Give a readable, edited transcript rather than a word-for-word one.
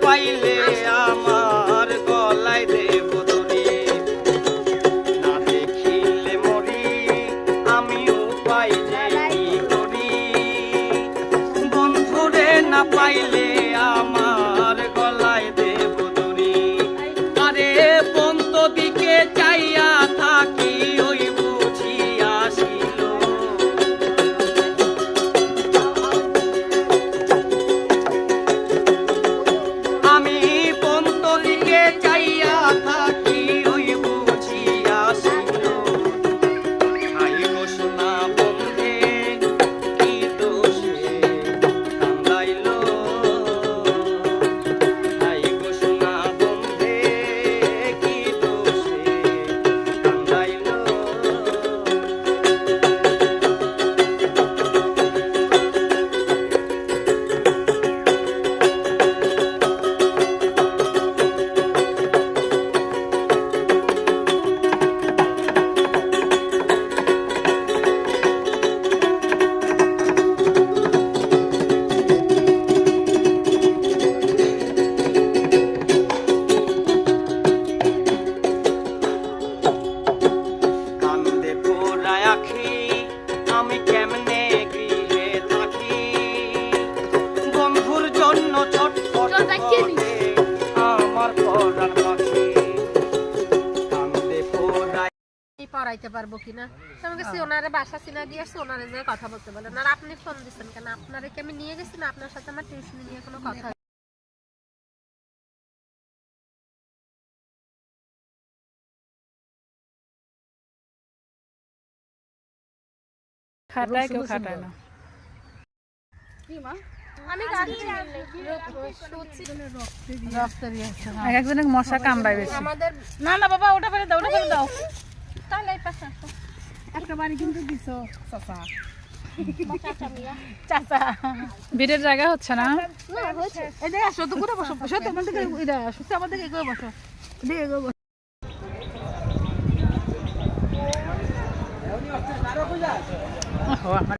পাইলে আমার গলায় দেব দড়ি, না দেখিলে মরি আমি উপায় যে কি করি। বন্ধুরে না পাইলে আমার গলায় দেব দড়ি, আরে বন্ত দিকে চাইয়া থাকি ওই বুঝি আসিল। আমি বন্ত দিকে চাইয়া থাকি ওই বুঝি আসিল। খাই গো সোনা বন্ধে কি দোষে কান্দাইল, খাই গো সোনা বন্ধে কি দোষে কান্দাইল। কান্দে পোড়ায় আখি আমি কেমনে গৃহে থাকি, বন্ধুর জন্য ছটফট করে আমার পরাণ পাখি। কান্দে পোড়ায় পড়াইতে পারবো কিনা আমাকে ওনারে বাসা চিনা দিয়ে আসছে, ওনারে যে কথা বলতে বলেন। আর আপনি ফোন দিচ্ছেন কেন? আপনারে কি আমি নিয়ে গেছি না? আপনার সাথে আমার টিউশনি নিয়ে কোনো কথা খাটায় কেউ খাটায় না। এক একজনের মশা কামড়ায় বেশি। আমাদের না না বাবা ওটা ফেলে দাও, ওটা ফেলে দাও। তাহলে এই পাশে আসো। একটা বাড়ি কিন্তু দিছো চাচা। চাচা ভিড়ের জায়গা হচ্ছে না। এই যে আসো তো করে বসো, বসো তোমার দিকে এটা আসো, আমার দিকে এগোয় বসো, দিকে এগোয় বসো। ওহো, আমার